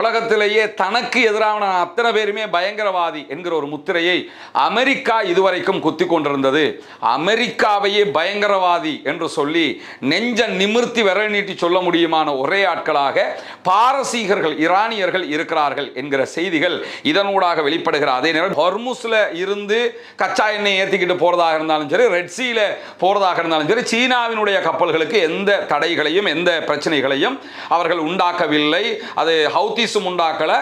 உலகத்திலேயே தனக்கு எதிரான அத்தனை பேருமே பயங்கரவாதி என்கிற ஒரு முத்திரையை அமெரிக்கா இதுவரைக்கும் குத்தி கொண்டிருந்தது. அமெரிக்காவையே பயங்கரவாதி என்று சொல்லி நெஞ்ச நிமிர்த்தி விரல் நீட்டி சொல்ல முடியுமான ஒரே ஆட்களாக பாரசீகர்கள், ஈரானியர்கள் இருக்கிறார்கள் என்கிற செய்திகள் இதனூடாக வெளிப்படுகிற அதே நேரம் ஹொர்முஸ்ல இருந்து கச்சா எண்ணெய் ஏற்றிக்கிட்டு போறதாக இருந்தாலும் சரி, ரெட்சியில போறதாக இருந்தாலும் சரி, சீனாவினுடைய கப்பல்களுக்கு எந்த தடைகளையும் எந்த பிரச்சனைகளையும் அவர்கள் உண்டாக்கவில்லை. அது ஹவுதி உண்டாக்கல,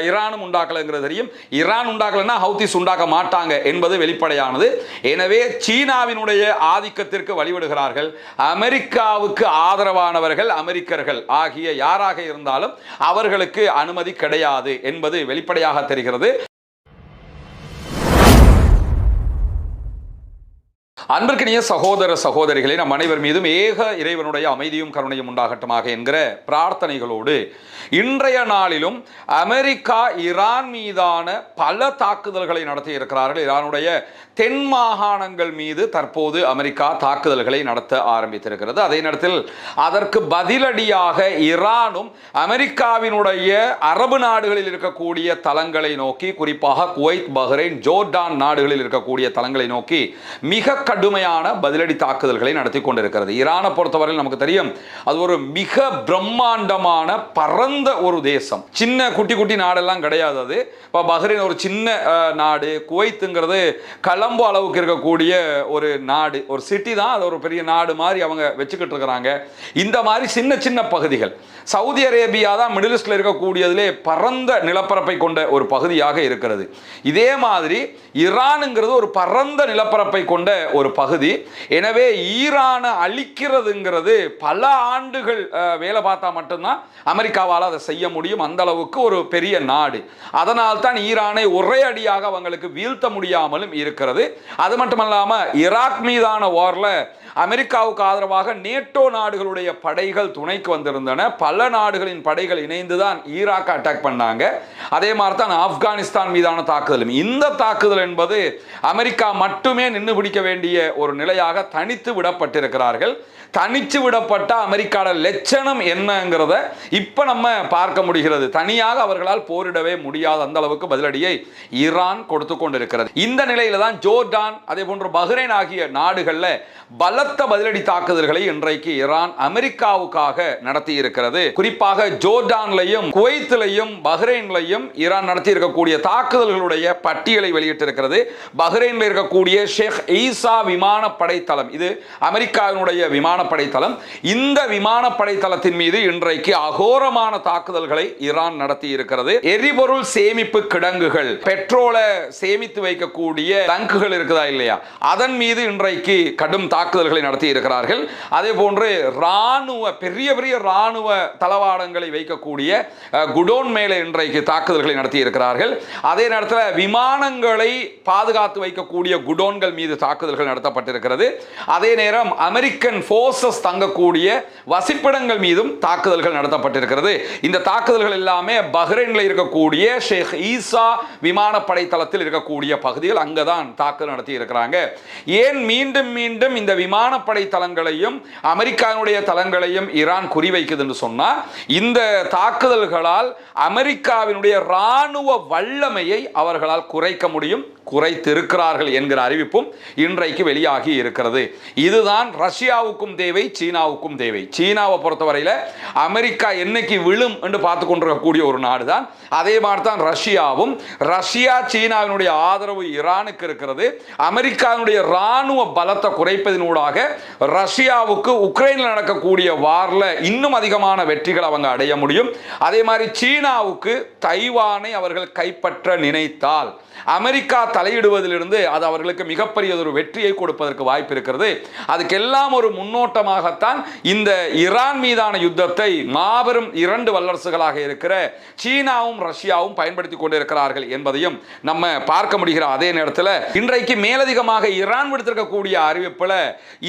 ஈரானும் உண்டாக்கலங்கிறது தெரியும். ஈரான் உண்டாக்கலன்னா ஹவுதிஸ் உண்டாக்க மாட்டாங்க என்பது வெளிப்படையானது. எனவே சீனாவினுடைய ஆதிக்கத்திற்கு வழிவிடுகிறார்கள். அமெரிக்காவுக்கு ஆதரவானவர்கள் அமெரிக்கர்கள் ஆகிய யாராக இருந்தாலும் அவர்களுக்கு அனுமதி கிடையாது என்பது வெளிப்படையாக தெரிகிறது. அன்பிற்கினிய சகோதர சகோதரிகளே, நம் அனைவர் மீதும் ஏக இறைவனுடைய அமைதியும் கருணையும் உண்டாகட்டுமாக என்கிற பிரார்த்தனைகளோடு இன்றைய நாளிலும் அமெரிக்கா ஈரான் மீதான பல தாக்குதல்களை நடத்தி இருக்கிறார்கள். ஈரானுடைய தென் மாகாணங்கள் மீது தற்போது அமெரிக்கா தாக்குதல்களை நடத்த ஆரம்பித்திருக்கிறது. அதே நேரத்தில் அதற்கு பதிலடியாக ஈரானும் அமெரிக்காவினுடைய அரபு நாடுகளில் இருக்கக்கூடிய தளங்களை நோக்கி, குறிப்பாக குவைத், பஹ்ரைன், ஜோர்டான் நாடுகளில் இருக்கக்கூடிய தளங்களை நோக்கி மிக கடுமையான பதிலடி தாக்குதல்களை நடத்தி கொண்டிருக்கிறது. ஈரானை பொறுத்தவரையில் நமக்கு தெரியும், அது ஒரு மிக பிரம்மாண்டமான பரந்த ஒரு தேசம். சின்ன குட்டி குட்டி நாடெல்லாம் கிடையாது. அது இப்போ பஹ்ரைன் ஒரு சின்ன நாடு, குவைத்துங்கிறது கலம்போ அளவுக்கு இருக்கக்கூடிய ஒரு நாடு, ஒரு சிட்டி தான். அது ஒரு பெரிய நாடு மாதிரி அவங்க வச்சுக்கிட்டு இருக்கிறாங்க. இந்த மாதிரி சின்ன சின்ன பகுதிகள். சவுதி அரேபியா தான் மிடில் ஈஸ்ட்ல இருக்கக்கூடியதிலே பரந்த நிலப்பரப்பை கொண்ட ஒரு பகுதியாக இருக்கிறது. இதே மாதிரி ஈரானுங்கிறது ஒரு பரந்த நிலப்பரப்பை கொண்ட ஒரு பகுதி. எனவே ஈரானை அழிக்கிறதுங்கிறது பல ஆண்டுகள் வேலை பார்த்தா மட்டும்தான் அமெரிக்காவால் அதை செய்ய முடியும். அந்த அளவுக்கு ஒரு பெரிய நாடு. அதனால் தான் ஈரானை ஒரே அடியாக அவங்களுக்கு வீழ்த்த முடியாமலும் இருக்கிறது. அது மட்டுமல்லாமல் ஈராக் மீதான வார்ல அமெரிக்காவுக்கு ஆதரவாக நேட்டோ நாடுகளுடைய படைகள் துணைக்கு வந்திருந்தன. பல நாடுகளின் படைகள் இணைந்துதான் ஈராக் அட்டாக் பண்ணாங்க. அதே மாதிரி தான் ஆப்கானிஸ்தான் மீதான தாக்குதலும். இந்த தாக்குதல் என்பது அமெரிக்கா மட்டுமே நின்று பிடிக்க வேண்டிய ஒரு நிலையாக தனித்து விடப்பட்டிருக்கிறார்கள். தனிச்சு விடப்பட்ட அமெரிக்காவோட லட்சணம் என்னங்கிறத இப்ப நம்ம பார்க்க முடிகிறது. தனியாக அவர்களால் போரிடவே முடியாத அந்த அளவுக்கு பதிலடியை ஈரான் கொடுத்து கொண்டிருக்கிறது. இந்த நிலையில தான் ஜோர்டான், அதே போன்று பஹ்ரைன் ஆகிய நாடுகள்ல பலத்த பதிலடி தாக்குதல்களை இன்றைக்கு ஈரான் அமெரிக்காவுக்காக நடத்தி இருக்கிறது. குறிப்பாக ஜோர்டான்லையும் குவைத்திலையும் பஹ்ரைன்லையும் ஈரான் நடத்தி இருக்கக்கூடிய தாக்குதல்களுடைய பட்டியலை வெளியிட்டிருக்கிறது. பஹ்ரைன்ல இருக்கக்கூடிய ஷேக் ஈசா விமானப்படை தளம், இது அமெரிக்காவினுடைய விமானப்படை தளம். இந்த விமானப்படை தளத்தின் மீது இன்றைக்கு அகோரமான தாக்குதல்களை ஈரான் நடத்தி இருக்கிறது. எரிபொருள் சேமிப்பு கிடங்குகள், பெட்ரோலை சேமித்து வைக்கக்கூடிய டங்குகள் இருக்குதா இல்லையா, அதன் மீது இன்றைக்கு கடும் தாக்குதல்களை நடத்தி இருக்கிறார்கள். அதே போன்று ராணுவ பெரிய பெரிய ராணுவ தளவாடங்களை வைக்கக்கூடிய குடோன் மேலே இன்றைக்கு தாக்குதல்களை நடத்தி இருக்கிறார்கள். அதே நேரத்தில் விமானங்களை பாதுகாத்து வைக்கக்கூடிய குடோன்கள் மீது தாக்குதல்கள் நடத்தப்பட்டிருக்கிறது. அதே நேரம் அமெரிக்கன் போர்சஸ் தங்கக்கூடிய வசிப்பிடங்கள் மீதும் தாக்குதல்கள் நடத்தப்பட்டிருக்கிறது. இந்த தாக்குதல்கள் எல்லாமே பஹ்ரைன்ல இருக்கக்கூடிய ஷேக் ஈசா விமானப்படை தளத்தில் இருக்கக்கூடிய பகுதிகள், அங்கதான் தாக்குதல் நடத்தி இருக்கிறாங்க. ஏன் மீண்டும் மீண்டும் இந்த விமானப்படை தளங்களையும் அமெரிக்காவுடைய தளங்களையும் ஈரான் குறிவைக்குது என்று சொன்னா, இந்த தாக்குதல்களால் அமெரிக்காவினுடைய ராணுவ வல்லமையை அவர்களால் குறைக்க முடியும், குறைத்திருக்கிறார்கள் என்கிற அறிவிப்பும் இன்றைக்கு வெளியாகி இருக்கிறது. இதுதான் ரஷ்யாவுக்கும் தேவை, சீனாவுக்கும் தேவை. சீனாவை பொறுத்தவரையில் அமெரிக்கா என்னைக்கு விழும் என்று பார்த்து கொண்டிருக்கக்கூடிய ஒரு நாடு தான். அதே மாதிரி தான் ரஷ்யாவும். ரஷ்யா சீனாவினுடைய ஆதரவு ஈரானுக்கு இருக்கிறது. அமெரிக்காவினுடைய ராணுவ பலத்தை குறைப்பதனூடாக ரஷ்யாவுக்கு உக்ரைனில் நடக்கக்கூடிய வார்ல இன்னும் அதிகமான வெற்றிகள் அவங்க அடைய முடியும். அதே மாதிரி சீனாவுக்கு தைவானை அவர்கள் கைப்பற்ற நினைத்தால் அமெரிக்கா தலையிடுவதிலிருந்து அது அவர்களுக்கு மிகப்பெரிய ஒரு வெற்றியை கொடுப்பதற்கு வாய்ப்பு இருக்கிறது. அதுக்கெல்லாம் ஒரு முன்னோட்டமாகத்தான் இந்த ஈரான் மீதான யுத்தத்தை மாபெரும் இரண்டு வல்லரசுகளாக இருக்கிற சீனாவும் ரஷ்யாவும் பயன்படுத்திக் கொண்டிருக்கிறார்கள் என்பதையும் நம்ம பார்க்க முடிகிற அதே நேரத்தில் இன்றைக்கு மேலதிகமாக ஈரான் விடுத்திருக்கக்கூடிய அறிவிப்புல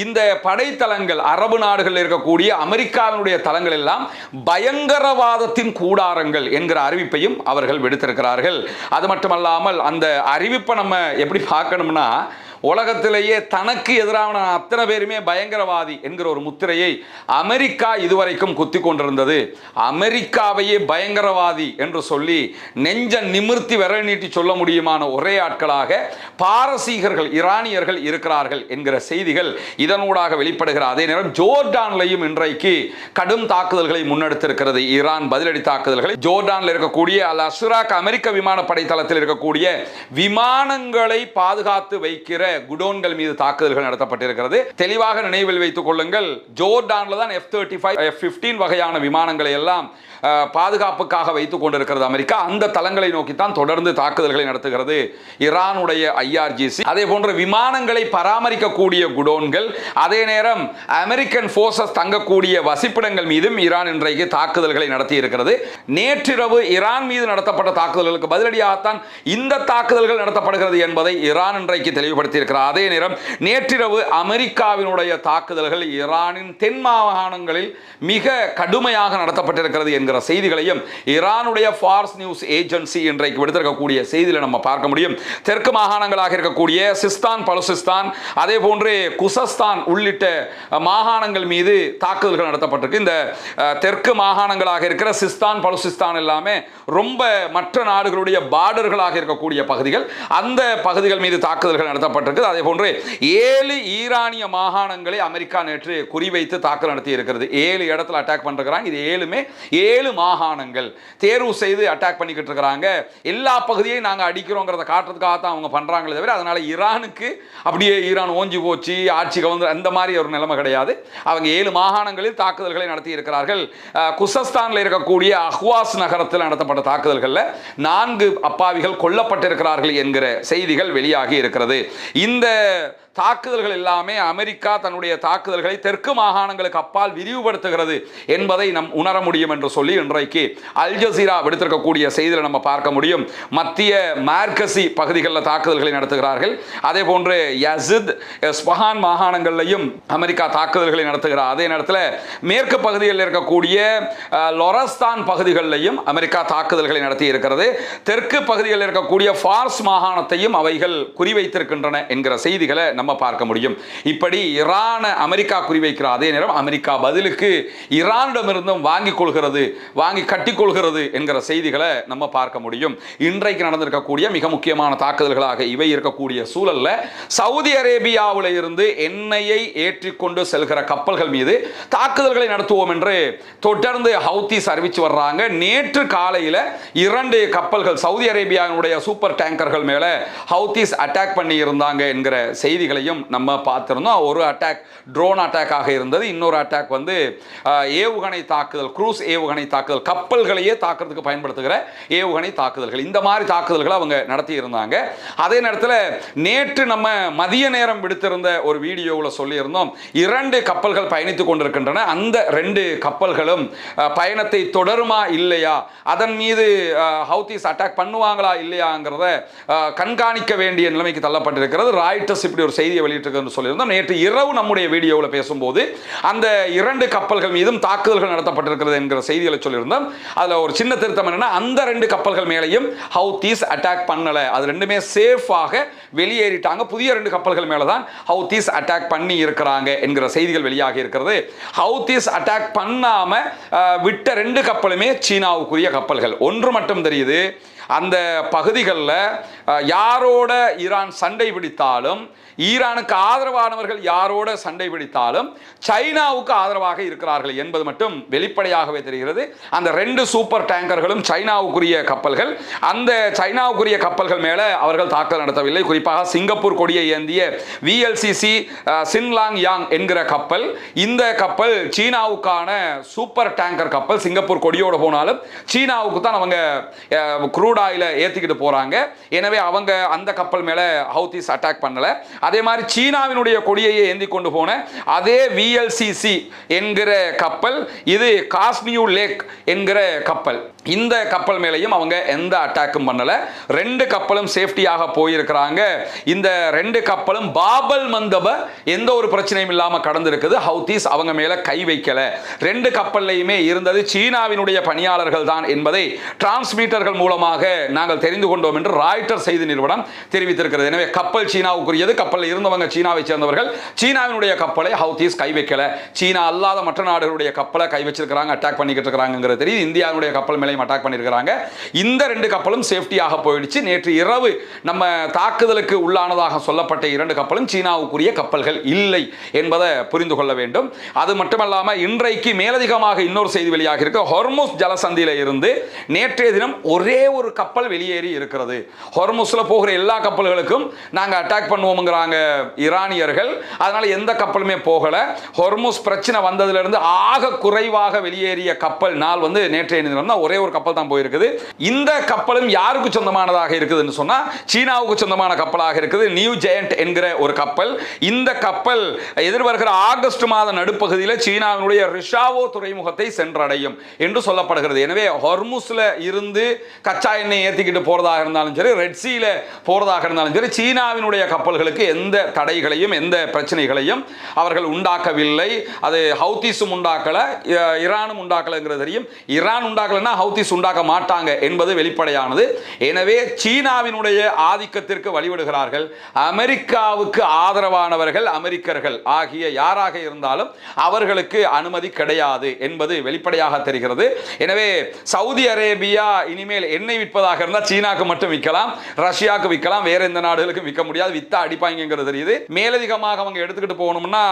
இந்த படைத்தளங்கள், அரபு நாடுகளில் இருக்கக்கூடிய அமெரிக்காவினுடைய தளங்கள் எல்லாம் பயங்கரவாதத்தின் கூடாரங்கள் என்கிற அறிவிப்பையும் அவர்கள் விடுத்திருக்கிறார்கள். அது மட்டுமல்லாமல் அந்த அறிவிப்பை நம்ம எப்படி பார்க்கணும்னா, உலகத்திலேயே தனக்கு எதிரான அத்தனை பேருமே பயங்கரவாதி என்கிற ஒரு முத்திரையை அமெரிக்கா இதுவரைக்கும் குத்தி கொண்டிருந்தது. அமெரிக்காவையே பயங்கரவாதி என்று சொல்லி நெஞ்ச நிமிர்த்தி விரல் நீட்டி சொல்ல முடியுமான ஒரே ஆட்களாக பாரசீகர்கள், ஈரானியர்கள் இருக்கிறார்கள் என்கிற செய்திகள் இதனூடாக வெளிப்படுகிற அதே நேரம் ஜோர்டான்லையும் இன்றைக்கு கடும் தாக்குதல்களை முன்னெடுத்திருக்கிறது ஈரான். பதிலடி தாக்குதல்களை ஜோர்டானில் இருக்கக்கூடிய அல் அஷ்ராக் அமெரிக்க விமானப்படை தளத்தில் இருக்கக்கூடிய விமானங்களை பாதுகாத்து வைக்கிற குடோன்கள் மீது தாக்குதல்கள் நடத்தப்பட்டிருக்கிறது. தெளிவாக நினைவில் வைத்துக் கொள்ளுங்கள், ஜோர்டான்ல தான் F-35, F-15 வகையான விமானங்களை எல்லாம் பாதுகாப்புக்காக வைத்துக் கொண்டிருக்கிறது அமெரிக்கா. அந்த தளங்களை நோக்கித்தான் தொடர்ந்து தாக்குதல்களை நடத்துகிறது ஈரானுடைய IRGC. அதே போன்ற விமானங்களை பராமரிக்கக்கூடிய குடோன்கள், அதே நேரம் அமெரிக்கன் போர்சஸ் தங்கக்கூடிய வசிப்பிடங்கள் மீதும் ஈரான் இன்றைக்கு தாக்குதல்களை நடத்தி இருக்கிறது. நேற்றிரவு ஈரான் மீது நடத்தப்பட்ட தாக்குதல்களுக்கு பதிலடியாகத்தான் இந்த தாக்குதல்கள் நடத்தப்படுகிறது என்பதை ஈரான் இன்றைக்கு தெளிவுபடுத்தி இருக்கிறார். அதே நேரம் நேற்றிரவு அமெரிக்காவினுடைய தாக்குதல்கள் ஈரானின் தென் மாகாணங்களில் மிக கடுமையாக நடத்தப்பட்டிருக்கிறது என்கிற செய்திகளையும் ஈரானுடைய ஃபார்ஸ் நியூஸ் ஏஜென்சி இன்றைக்கு விடுத்திருக்கக்கூடிய செய்தியில் நம்ம பார்க்க முடியும். தெற்கு மாகாணங்களாக இருக்கக்கூடிய சிஸ்தான், பலுசிஸ்தான், அதே போன்று குசஸ்தான் உள்ளிட்ட மாகாணங்கள் மீது தாக்குதல்கள் நடத்தப்பட்டிருக்கு. இந்த தெற்கு மாகாணங்களாக இருக்கிற சிஸ்தான், பலுசிஸ்தான் எல்லாமே ரொம்ப மற்ற நாடுகளுடைய பார்டர்களாக இருக்கக்கூடிய பகுதிகள். அந்த பகுதிகள் மீது தாக்குதல்கள் நடத்தப்பட்டிருக்கு. அதே போன்று 7 ஈரானிய மாகாணங்களை அமெரிக்கா நேற்று குறிவைத்து தாக்குதல் நடத்தி இருக்கிறது. 7 இடத்துல அட்டாக் பண்றாங்க. இது 7 மாகாணங்கள் தேர்வு செய்து அட்டாக் பண்ணிக்கிட்டு இருக்கிறாங்க. எல்லா பகுதியையும் நாங்கள் அடிக்கிறோங்கிறத காட்டுறதுக்காக தான் அவங்க பண்றாங்களே தவிர அதனால ஈரானுக்கு அப்படியே ஈரான் ஓஞ்சி போச்சு, ஆட்சி கவர்ந்து அந்த மாதிரி ஒரு நிலைமை கிடையாது. அவங்க 7 மாகாணங்களில் தாக்குதல்களை நடத்தி இருக்கிறார்கள். குசஸ்தானில் இருக்கக்கூடிய அஹ்வாஸ் நகரத்தில் நடத்தப்பட்ட தாக்குதல்களில் 4 அப்பாவிகள் கொல்லப்பட்டிருக்கிறார்கள் என்கிற செய்திகள் வெளியாகி இருக்கிறது. இந்த தாக்குதல்கள் எல்லாமே அமெரிக்கா தன்னுடைய தாக்குதல்களை தெற்கு மாகாணங்களுக்கு அப்பால் விரிவுபடுத்துகிறது என்பதை நம் உணர முடியும் என்று சொல்லி இன்றைக்கு அல் ஜசீரா விடுத்திருக்கக்கூடிய செய்தியில் நம்ம பார்க்க முடியும். மத்திய மார்கசி பகுதிகளில் தாக்குதல்களை நடத்துகிறார்கள். அதே போன்று யசித், ஸ்பஹான் மாகாணங்களிலையும் அமெரிக்கா தாக்குதல்களை நடத்துகிறார். அதே நேரத்தில் மேற்கு பகுதிகளில் இருக்கக்கூடிய லொரஸ்தான் பகுதிகளிலையும் அமெரிக்கா தாக்குதல்களை நடத்தி இருக்கிறது. தெற்கு பகுதிகளில் இருக்கக்கூடிய ஃபார்ஸ் மாகாணத்தையும் அவைகள் குறிவைத்திருக்கின்றன என்கிற செய்திகளை நம்ம பார்க்க முடியும். இப்படி ஈரான் அமெரிக்கா குறிவைக்கிற அதே நேரம் அமெரிக்கா பதிலுக்கு ஈரானிடமிருந்தும் வாங்கிக் கொள்கிறது, வாங்கி கட்டிக் கொள்கிறது என்கிற செய்திகளை நம்ம பார்க்க முடியும். இன்றைக்கு நடந்திருக்கக்கூடிய மிக முக்கியமான தாக்குதல்களாக இவை இருக்கக்கூடிய சூழல்ல சவுதி அரேபியாவில் இருந்து எண்ணெயை ஏற்றிக்கொண்டு செல்கிற கப்பல்கள் மீது தாக்குதல்களை நடத்துவோம் என்று தொடர்ந்து ஹவுதீஸ் அறிவிச்சு வர்றாங்க. நேற்று காலையில் 2 கப்பல்கள் சவுதி அரேபியாவுடைய சூப்பர் டேங்கர்கள் மேல ஹவுதீஸ் அட்டாக் பண்ணி இருந்தாங்க என்கிற செய்திகளையும் நம்ம பார்த்திருந்தோம். ஒரு அட்டாக் ட்ரோன் அட்டாக் ஆக இருந்தது. இன்னொரு அட்டாக் வந்து ஏவுகணை தாக்குதல், க்ரூஸ் ஏவுகணை தாக்குதல், கப்பல்களையே தாக்குறதுக்கு பயன்படுத்துகிற ஏவுகணை தாக்குதல்கள். இந்த மாதிரி தாக்குதல்களை அவங்க நடத்தி இருந்தாங்க. அதே நேரத்தில் நேற்று நம்ம மதிய நேரம் விடுத்திருந்த ஒரு வீடியோவில் சொல்லியிருந்தோம், 2 கப்பல்கள் பயணித்துக் கொண்டிருக்கின்றன. அந்த 2 கப்பல்களும் பயணத்தை தொடருமா இல்லையா, அதன் மீது ஹவுதீஸ் அட்டாக் பண்ணுவாங்களா இல்லையாங்கிறத கண்காணிக்க வேண்டிய நிலைமைக்கு தள்ளப்பட்டிருக்கிறது. ராய்ட்டர்ஸ் இப்படி ஒரு செய்தியை வெளியிட்டிருக்கிறது சொல்லியிருந்தோம். நேற்று இரவு நம்முடைய வீடியோவில் பேசும்போது அந்த 2 கப்பல்கள் மீதும் தாக்குதல்கள் நடத்தப்பட்டிருக்கிறது என்கிற செய்திகளை சொல்லியிருந்தோம். அதில் ஒரு சின்ன திருத்தம் என்னன்னா, அந்த 2 கப்பல்கள் மேலையும் ஹவுதீஸ் அட்டாக் பண்ணல, அது ரெண்டுமே சேஃபாக வெளியேறிட்டாங்க. புதிய 2 கப்பல்கள் மேல தான் ஹவுதீஸ் அட்டாக் பண்ணி இருக்கிறாங்க என்கிற செய்திகள் வெளியாகி இருக்கிறது. ஹவுதீஸ் அட்டாக் பண்ணாம விட்ட 2 கப்பலுமே சீனாவுக்குரிய கப்பல்கள். ஒன்று மட்டும் தெரியுது, அந்த பகுதிகளில் யாரோட ஈரான் சண்டை பிடித்தாலும், ஈரானுக்கு ஆதரவானவர்கள் யாரோட சண்டை பிடித்தாலும் சைனாவுக்கு ஆதரவாக இருக்கிறார்கள் என்பது மட்டும் வெளிப்படையாகவே தெரிகிறது. அந்த 2 சூப்பர் டேங்கர்களும் சைனாவுக்குரிய கப்பல்கள். அந்த சைனாவுக்குரிய கப்பல்கள் மேல அவர்கள் தாக்குதல் நடத்தவில்லை. குறிப்பாக சிங்கப்பூர் கொடியை ஏந்திய VLCC சின்லாங் யாங் என்கிற கப்பல், இந்த கப்பல் சீனாவுக்கான சூப்பர் டேங்கர் கப்பல். சிங்கப்பூர் கொடியோட போனாலும் சீனாவுக்கு தான் அவங்க க்ரூட் ஆயில ஏத்திக்கிட்டு போறாங்க. எனவே அவங்க அந்த கப்பல் மேல ஹவுதீஸ் அட்டாக் பண்ணல. அதே மாதிரி சீனாவினுடைய கொடியையே ஏந்தி கொண்டு போன அதே VLCC என்கிற கப்பல், இது காஸ்மியூ லேக் என்கிற கப்பல், இந்த கப்பல் மேலையும் அவங்க எந்த அட்டாக்கும் பண்ணல. 2 கப்பலும் சேஃப்டியாக போயிருக்கிறாங்க. இந்த 2 கப்பலும் பாபல் மந்தப எந்த ஒரு பிரச்சனையும் இல்லாம கடந்திருக்குது. ஹவுதீஸ் அவங்க மேல கை வைக்கல. 2 கப்பல்லையுமே இருந்தது சீனாவினுடைய பணியாளர்கள் தான் என்பதை டிரான்ஸ்மீட்டர்கள் மூலமாக நாங்கள் தெரிந்து கொண்டோம் என்று ராய்ட்டர்ஸ் ராய்ட்டர் செய்தி நிறுவனம் தெரிவித்திருக்கிறது. எனவே கப்பல் சீனாவுக்குரியது, கப்பலில் இருந்தவங்க சீனாவை சேர்ந்தவர்கள். சீனாவினுடைய கப்பலை ஹவுதீஸ் கை வைக்கல, சீனா அல்லாத மற்ற நாடுகளுடைய கப்பலை கை வச்சிருக்காங்க, அட்டாக் பண்ணிக்கிட்டு இருக்காங்கிறது தெரியுது. இந்தியாவுடைய கப்பல் மேலையும் அட்டாக் பண்ணியிருக்கிறாங்க. இந்த 2 கப்பலும் சேஃப்டியாக போயிடுச்சு. நேற்று இரவு நம்ம தாக்குதலுக்கு உள்ளானதாக சொல்லப்பட்ட 2 கப்பலும் சீனாவுக்குரிய கப்பல்கள் இல்லை என்பதை புரிந்து கொள்ள வேண்டும். அது மட்டுமல்லாமல் இன்றைக்கு மேலதிகமாக இன்னொரு செய்தி வெளியாக இருக்கு. ஹொர்முஸ் ஜலசந்தியில இருந்து நேற்றைய தினம் ஒரே ஒரு கப்பல் வெளியேறி இருக்கிறது. ஹொர்முஸ்ல போகிற எல்லா கப்பல்களுக்கும் நாங்க அட்டாக் பண்ணுவோம்ங்கறாங்க ஈரானியர்கள். அதனால எந்த கப்பலுமே போகல. ஹொர்முஸ் பிரச்சனை வந்ததுல இருந்து ஆக குறைவாக வெளியேறிய கப்பல் நாள் வந்து நேற்றைய தினம் தான் ஒரே ஒரு கப்பல் தான் போயிருக்குது. இந்த கப்பலும் யாருக்கு சொந்தமானதாக இருக்குதுன்னு சொன்னா சீனாவுக்கு சொந்தமான கப்பலாக இருக்குது. நியூ ஜெயண்ட் என்கிற ஒரு கப்பல். இந்த கப்பல் எதிர்வருகிற ஆகஸ்ட் மாத நடுப்பகுதியில் சீனாவினுடைய ரிஷாவோ துறைமுகத்தை சென்றடையும் என்று சொல்லப்படுகிறது. எனவே ஹொர்முஸ்ல இருந்து கச்சா எண்ணெய் ஏற்றிக்கிட்டு போறதாக இருந்தாலும் சரி, ரெட் சீல போறதாக இருந்தாலும் சரி, சீனாவினுடைய கப்பல்களுக்கு எந்த தடைகளையும் எந்த பிரச்சனைகளையும் அவர்கள் உண்டாக்கவில்லை. அது ஹவுதீஸும் உண்டாக்கல, ஈரானும் உண்டாக்கலங்கிறது தெரியும். ஈரான் உண்டாக்கலன்னா ஹவுதீஸ் உண்டாக்க மாட்டாங்க என்பது வெளிப்படையானது. எனவே சீனாவினுடைய ஆதிக்கத்திற்கு வழிவிடுகிறார்கள். அமெரிக்காவுக்கு ஆதரவானவர்கள் அமெரிக்கர்கள் ஆகிய யாராக இருந்தாலும் அவர்களுக்கு அனுமதி கிடையாது என்பது வெளிப்படையாக தெரிகிறது. எனவே சவுதி அரேபியா இனிமேல் எண்ணெய் விற்பதாக இருந்தால் சீனாக்கு மட்டும் விற்கலாம், ரஷ்யாவுக்கு விற்கலாம், வேற எந்த நாடுகளுக்கும் விற்க முடியாது. வித்தா அடிப்பாங்கிறது தெரியுது. மேலதிகமாக அவங்க எடுத்துக்கிட்டு போகணும்னா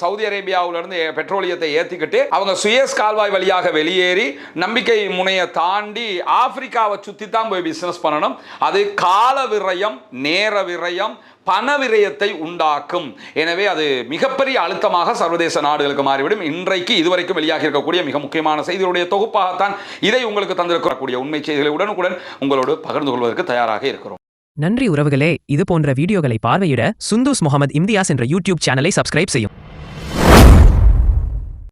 சவுதி அரேபியாவில இருந்து பெட்ரோலியத்தை ஏற்றிக்கிட்டு அவங்க சுயஸ் கால்வாய் வழியாக வெளியேறி நம்பிக்கை முனையை தாண்டி ஆப்பிரிக்காவை சுத்தி தான் போய் பிசினஸ் பண்ணணும். அது கால விரயம், நேர விரயம், பண விரயத்தை உண்டாக்கும். எனவே அது மிகப்பெரிய அழுத்தமாக சர்வதேச நாடுகளுக்கு மாறிவிடும். இன்றைக்கு இதுவரைக்கும் வெளியாக இருக்கக்கூடிய மிக முக்கியமான செய்திகளுடைய தொகுப்பாகத்தான் இதை உங்களுக்கு தந்திருக்கக்கூடிய உண்மை செய்திகளை உடனுக்குடன் உங்களோடு பகிர்ந்து கொள்வதற்கு தயாராக இருக்கிறோம். நன்றி உறவுகளே. இது போன்ற வீடியோகளை பார்வையிட சுந்தூஸ் முகமது இம்தியாஸ் என்ற யூடியூப் சேனலை சப்ஸ்கிரைப் செய்யும்.